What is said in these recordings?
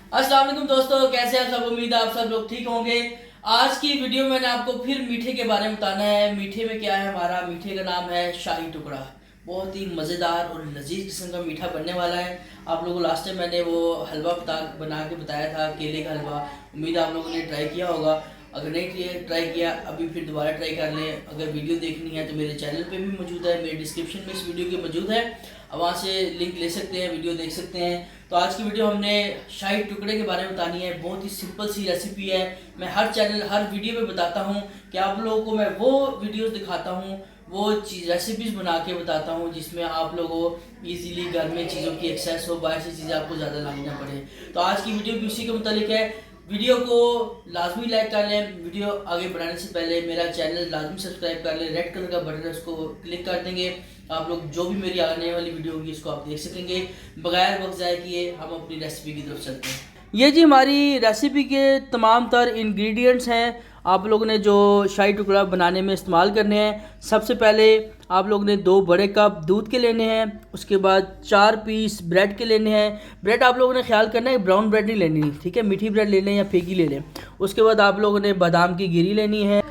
अस्सलाम वालेकुम दोस्तों, कैसे हैं सब। उम्मीद है आप सब लोग ठीक होंगे। आज की वीडियो में मैंने आपको फिर मीठे के बारे में बताना है। मीठे में क्या है, हमारा मीठे का नाम है शाही टुकड़ा। बहुत ही मज़ेदार और लजीज किस्म का मीठा बनने वाला है। आप लोगों को लास्ट टाइम मैंने वो हलवा बना के बताया था, केले का हलवा। उम्मीद है आप लोगों ने ट्राई किया होगा। अगर नहीं ट्राई किया अभी फिर दोबारा ट्राई कर लें। अगर वीडियो देखनी है तो मेरे चैनल पे भी मौजूद है, मेरे डिस्क्रिप्शन में इस वीडियो के मौजूद है। अब वहाँ से लिंक ले सकते हैं, वीडियो देख सकते हैं। तो आज की वीडियो हमने शाही टुकड़े के बारे में बतानी है। बहुत ही सिंपल सी रेसिपी है। मैं हर वीडियो में बताता हूँ कि आप लोगों को मैं वो वीडियोस दिखाता हूँ, वो चीज़ रेसिपीज़ बना के बताता हूँ जिसमें आप लोगों को ईजीली घर में चीज़ों की एक्सेस हो, बाहर से चीज़ें आपको ज़्यादा लानी ना पड़े। तो आज की वीडियो भी उसी के मुतालिक है। वीडियो को लाजमी लाइक कर लें। वीडियो आगे बढ़ाने से पहले मेरा चैनल लाजमी सब्सक्राइब कर लें। रेड कलर का बटन है, उसको क्लिक कर देंगे। आप लोग जो भी मेरी आने वाली वीडियो होगी इसको आप देख सकेंगे। बगैर वक्त ज़ाया किए हम अपनी रेसिपी की तरफ चलते हैं। ये जी हमारी रेसिपी के तमाम तर इंग्रेडिएंट्स हैं आप लोगों ने जो शाही टुकड़ा बनाने में इस्तेमाल करने हैं। सबसे पहले आप लोग ने 2 बड़े कप दूध के लेने हैं। उसके बाद 4 पीस ब्रेड के लेने हैं। ब्रेड आप लोगों ने ख्याल करना है ब्राउन ब्रेड नहीं लेनी, ठीक है, मीठी ब्रेड ले लें या फीकी ले लें। उसके बाद आप लोगों ने बादाम की गिरी लेनी है।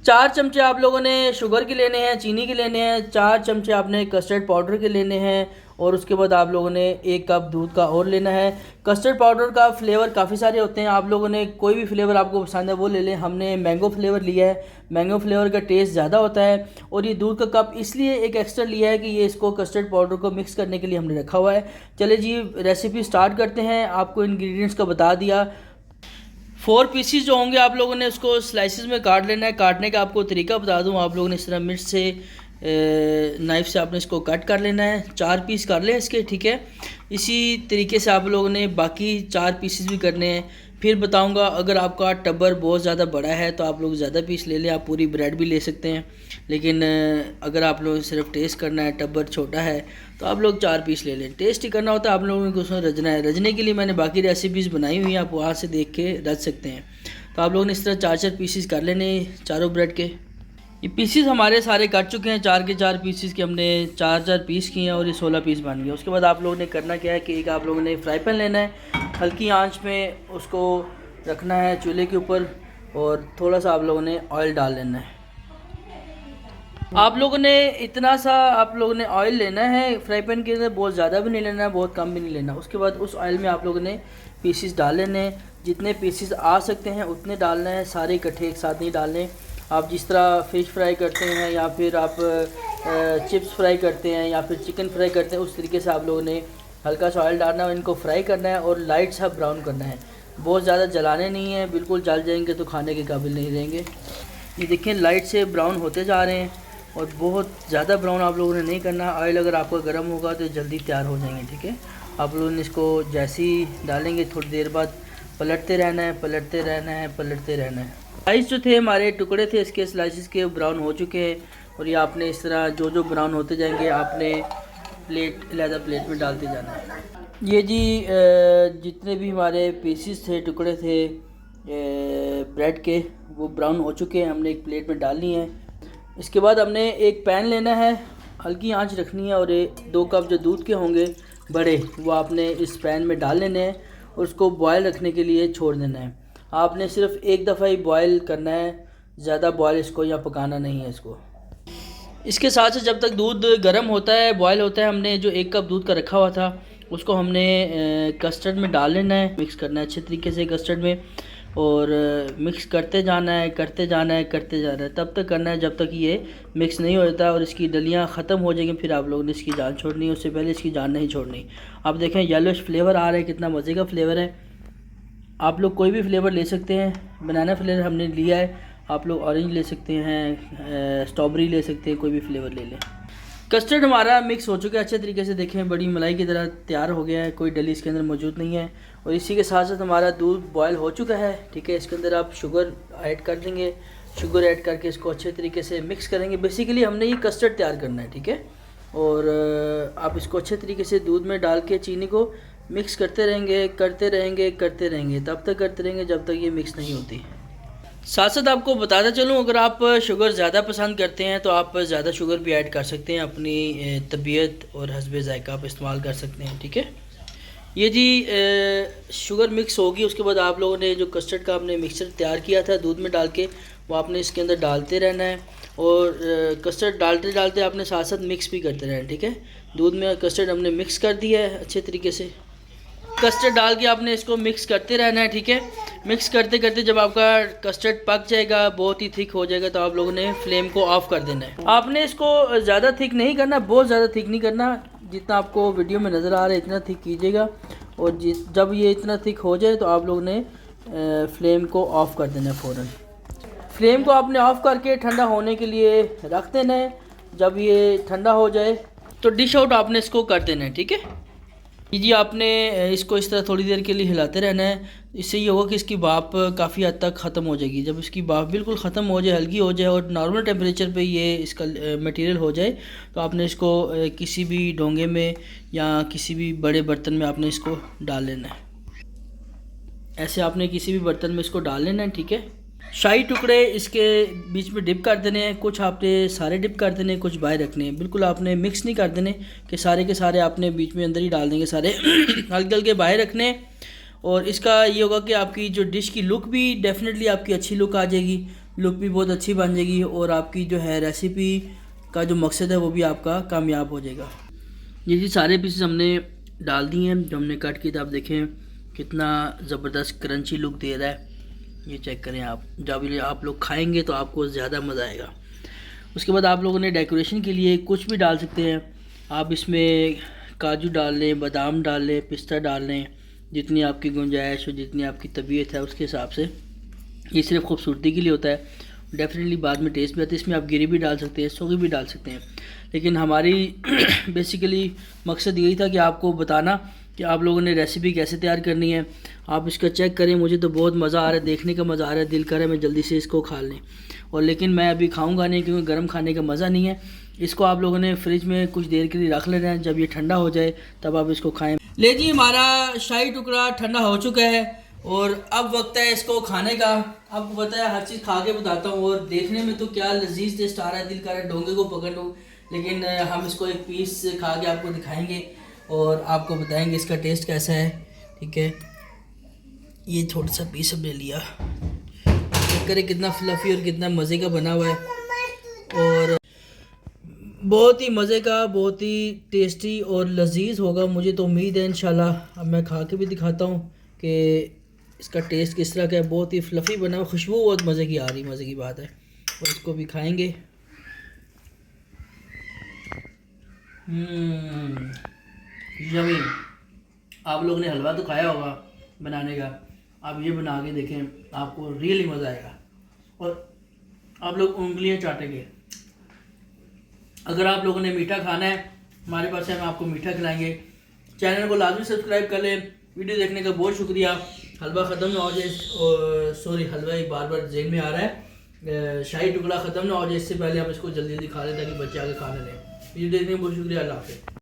4 चमचे आप लोगों ने शुगर के लेने हैं, चीनी के लेने हैं। 4 चमचे आपने कस्टर्ड पाउडर के लेने हैं। और उसके बाद आप लोगों ने 1 कप दूध का और लेना है। कस्टर्ड पाउडर का फ्लेवर काफ़ी सारे होते हैं, आप लोगों ने कोई भी फ्लेवर आपको पसंद है वो ले लें। हमने मैंगो फ्लेवर लिया है, मैंगो फ्लेवर का टेस्ट ज़्यादा होता है। और ये दूध का कप इसलिए एक एक्स्ट्रा लिया है कि ये इसको कस्टर्ड पाउडर को मिक्स करने के लिए हमने रखा हुआ है। चले जी रेसिपी स्टार्ट करते हैं। आपको इंग्रेडिएंट्स का बता दिया। 4 पीसीस जो होंगे आप लोगों ने उसको स्लाइसिस में काट लेना है। काटने का आपको तरीका बता दूं, आप लोगों ने इस तरह मिर्च से नाइफ़ से आपने इसको कट कर लेना है। 4 पीस कर लें इसके, ठीक है। इसी तरीके से आप लोगों ने बाकी 4 पीसेस भी करने हैं। फिर बताऊंगा अगर आपका टब्बर बहुत ज़्यादा बड़ा है तो आप लोग ज़्यादा पीस ले लें, आप पूरी ब्रेड भी ले सकते हैं। लेकिन अगर आप लोगों सिर्फ टेस्ट करना है, टब्बर छोटा है, तो आप लोग 4 पीस ले लें। टेस्ट ही करना होता है आप लोगों को, उसमें रजना है। रजने के लिए मैंने बाकी रेसिपीज़ बनाई हुई हैं, आप वहाँ से देख के रच सकते हैं। तो आप लोगों ने इस तरह 4-4 पीसेस कर लेने चारों ब्रेड के। ये पीसीस हमारे सारे कट चुके हैं। 4 के 4 पीसीस के हमने 4-4 पीस किए हैं और ये 16 पीस बन गए। उसके बाद आप लोगों ने करना क्या है कि एक आप लोगों ने फ्राई पैन लेना है, हल्की आंच में उसको रखना है चूल्हे के ऊपर और थोड़ा सा आप लोगों ने ऑयल डाल लेना है। आप लोगों ने इतना सा आप लोगों ने ऑयल लेना है फ्राई पैन के अंदर, बहुत ज़्यादा भी नहीं लेना है, बहुत कम भी नहीं लेना। उसके बाद उस ऑयल में आप लोगों ने पीसीस डाल लेने हैं। जितने पीसीस आ सकते हैं उतने डालना है, सारे इकट्ठे एक साथ नहीं डालने। आप जिस तरह फ़िश फ्राई करते हैं या फिर आप चिप्स फ्राई करते हैं या फिर चिकन फ्राई करते हैं, उस तरीके से आप लोगों ने हल्का सा ऑयल डालना है, इनको फ्राई करना है और लाइट सा ब्राउन करना है। बहुत ज़्यादा जलाने नहीं है, बिल्कुल जल जाएंगे तो खाने के काबिल नहीं रहेंगे। ये देखें लाइट से ब्राउन होते जा रहे हैं और बहुत ज़्यादा ब्राउन आप लोगों ने नहीं करना। ऑयल अगर आपका गर्म होगा तो जल्दी तैयार हो जाएंगे, ठीक है। आप लोगों ने इसको जैसे ही डालेंगे थोड़ी देर बाद पलटते रहना है, पलटते रहना है, पलटते रहना है। स्लाइस जो थे हमारे टुकड़े थे इसके स्लाइसिस के ब्राउन हो चुके हैं और ये आपने इस तरह जो जो ब्राउन होते जाएंगे आपने अलहदा प्लेट में डालते जाना है। ये जी जितने भी हमारे पीसीस थे, टुकड़े थे ब्रेड के, वो ब्राउन हो चुके हैं, हमने एक प्लेट में डालनी है। इसके बाद हमने एक पैन लेना है, हल्की आंच रखनी है और 2 कप जो दूध के होंगे बड़े वो आपने इस पैन में डाल लेने हैं और उसको बॉयल रखने के लिए छोड़ देना है। आपने सिर्फ एक दफ़ा ही बॉयल करना है, ज़्यादा बॉयल इसको या पकाना नहीं है इसको। इसके साथ से जब तक दूध गर्म होता है, बॉयल होता है, हमने जो 1 कप दूध का रखा हुआ था उसको हमने कस्टर्ड में डाल लेना है, मिक्स करना है अच्छे तरीके से कस्टर्ड में और मिक्स करते जाना है, करते जाना है, करते जाना है। तब तक करना है जब तक ये मिक्स नहीं हो जाता और इसकी डलियाँ ख़त्म हो जाएंगी, फिर आप लोगों ने इसकी जान छोड़नी है। उससे पहले इसकी जान नहीं छोड़नी। आप देखें येलोइश फ्लेवर आ रहा है, कितना मज़े का फ्लेवर है। आप लोग कोई भी फ्लेवर ले सकते हैं, बनाना फ्लेवर हमने लिया है, आप लोग ऑरेंज ले सकते हैं, स्ट्रॉबेरी ले सकते हैं, कोई भी फ्लेवर ले लें। कस्टर्ड हमारा मिक्स हो चुका है अच्छे तरीके से, देखें बड़ी मलाई की तरह तैयार हो गया है, कोई डली इसके अंदर मौजूद नहीं है। और इसी के साथ साथ हमारा दूध बॉयल हो चुका है, ठीक है। इसके अंदर आप शुगर ऐड कर देंगे, शुगर ऐड करके इसको अच्छे तरीके से मिक्स करेंगे। बेसिकली हमने ये कस्टर्ड तैयार करना है, ठीक है। और आप इसको अच्छे तरीके से दूध में डाल के चीनी को मिक्स करते रहेंगे, करते रहेंगे, करते रहेंगे, तब तक करते रहेंगे जब तक ये मिक्स नहीं होती। साथ साथ आपको बताता चलूँ, अगर आप शुगर ज़्यादा पसंद करते हैं तो आप ज़्यादा शुगर भी ऐड कर सकते हैं, अपनी तबीयत और हस्बे ज़ायका आप इस्तेमाल कर सकते हैं, ठीक है। ये जी शुगर मिक्स होगी, उसके बाद आप लोगों ने जो कस्टर्ड का आपने मिक्सचर तैयार किया था दूध में डाल के, वो आपने इसके अंदर डालते रहना है। और कस्टर्ड डालते डालते आपने साथ साथ मिक्स भी करते रहना है, ठीक है। दूध में कस्टर्ड हमने मिक्स कर दिया है अच्छे तरीके से। कस्टर्ड डाल के आपने इसको मिक्स करते रहना है, ठीक है। मिक्स करते करते जब आपका कस्टर्ड पक जाएगा, बहुत ही थिक हो जाएगा, तो आप लोगों ने फ्लेम को ऑफ कर देना है। आपने इसको ज़्यादा थिक नहीं करना, बहुत ज़्यादा थिक नहीं करना, जितना आपको वीडियो में नज़र आ रहा है इतना थिक कीजिएगा। और जब ये इतना थिक हो जाए तो आप लोगों ने फ्लेम को ऑफ़ कर देना है फ़ौरन। फ्लेम को आपने ऑफ़ करके ठंडा होने के लिए रख देना है। जब ये ठंडा हो जाए तो डिश आउट आपने इसको कर देना है, ठीक है जी। आपने इसको इस तरह थोड़ी देर के लिए हिलाते रहना है। इससे ये होगा कि इसकी भाप काफ़ी हद तक ख़त्म हो जाएगी। जब इसकी भाप बिल्कुल ख़त्म हो जाए, हल्की हो जाए और नॉर्मल टेम्परेचर पे ये इसका मटेरियल हो जाए, तो आपने इसको किसी भी डोंगे में या किसी भी बड़े बर्तन में आपने इसको डाल लेना है। ऐसे आपने किसी भी बर्तन में इसको डाल लेना है, ठीक है। शाही टुकड़े इसके बीच में डिप कर देने हैं, कुछ आपने सारे डिप कर देने हैं, कुछ बाहर रखने हैं। बिल्कुल आपने मिक्स नहीं कर देने कि सारे के सारे आपने बीच में अंदर ही डाल देंगे सारे हल्के हल्के बाहर रखने। और इसका ये होगा कि आपकी जो डिश की लुक भी डेफिनेटली आपकी अच्छी लुक आ जाएगी, लुक भी बहुत अच्छी बन जाएगी, और आपकी जो है रेसिपी का जो मकसद है वो भी आपका कामयाब हो जाएगा। ये जी सारे पीसेस हमने डाल दिए हैं जो हमने कट किए थे। आप देखें कितना ज़बरदस्त क्रंची लुक दे रहा है, ये चेक करें आप। जब ये आप लोग खाएंगे तो आपको ज़्यादा मज़ा आएगा। उसके बाद आप लोगों ने डेकोरेशन के लिए कुछ भी डाल सकते हैं। आप इसमें काजू डाल लें, बादाम डाल लें, पिस्ता डाल लें, जितनी आपकी गुंजाइश हो, जितनी आपकी तबीयत है उसके हिसाब से। ये सिर्फ खूबसूरती के लिए होता है, डेफिनेटली बाद में टेस्ट भी आता है। इसमें आप गिरी भी डाल सकते हैं, सूखी भी डाल सकते हैं, लेकिन हमारी बेसिकली मकसद यही था कि आपको बताना कि आप लोगों ने रेसिपी कैसे तैयार करनी है। आप इसका चेक करें, मुझे तो बहुत मज़ा आ रहा है, देखने का मज़ा आ रहा है, दिल कर रहा है मैं जल्दी से इसको खा लें। और लेकिन मैं अभी खाऊंगा नहीं, क्योंकि गर्म खाने का मज़ा नहीं है। इसको आप लोगों ने फ्रिज में कुछ देर के लिए रख लेना है, जब ये ठंडा हो जाए तब आप इसको खाएँ। ले जी, हमारा शाही टुकड़ा ठंडा हो चुका है और अब वक्त है इसको खाने का। आपको पता है हर चीज़ खा के बताता हूँ, और देखने में तो क्या लजीज टेस्ट आ रहा है, दिल कर रहा है डोंगे को पकड़ लूँ, लेकिन हम इसको एक पीस खा के आपको दिखाएंगे और आपको बताएंगे इसका टेस्ट कैसा है, ठीक है। ये थोड़ा सा पीस अब ले लिया, चेक करें कितना फ्लफ़ी और कितना मज़े का बना हुआ है, और बहुत ही मज़े का, बहुत ही टेस्टी और लजीज होगा। मुझे तो उम्मीद है इंशाल्लाह। अब मैं खा के भी दिखाता हूँ कि इसका टेस्ट किस तरह का है। बहुत ही फ्लफ़ी बना हुआ, खुशबू बहुत मज़े की आ रही, मज़े की बात है। और इसको भी खाएंगे। यम्मी। आप लोगों ने हलवा तो खाया होगा बनाने का, आप ये बना के देखें, आपको रियली मज़ा आएगा और आप लोग उंगलियां चाटेंगे। अगर आप लोगों ने मीठा खाना है, हमारे पास है, हम आपको मीठा खिलाएंगे। चैनल को लाजमी सब्सक्राइब कर लें। वीडियो देखने का बहुत शुक्रिया। हलवा ख़त्म ना हो जाए, और सॉरी हलवा ही बार बार जेल में आ रहा है, शाही टुकड़ा ख़त्म ना हो जाए, इससे पहले हम इसको जल्दी जल्दी खा लें ताकि बच्चे आगे खाने लें। वीडियो देखने का बहुत शुक्रिया। अल्लाह हाफ़िज़।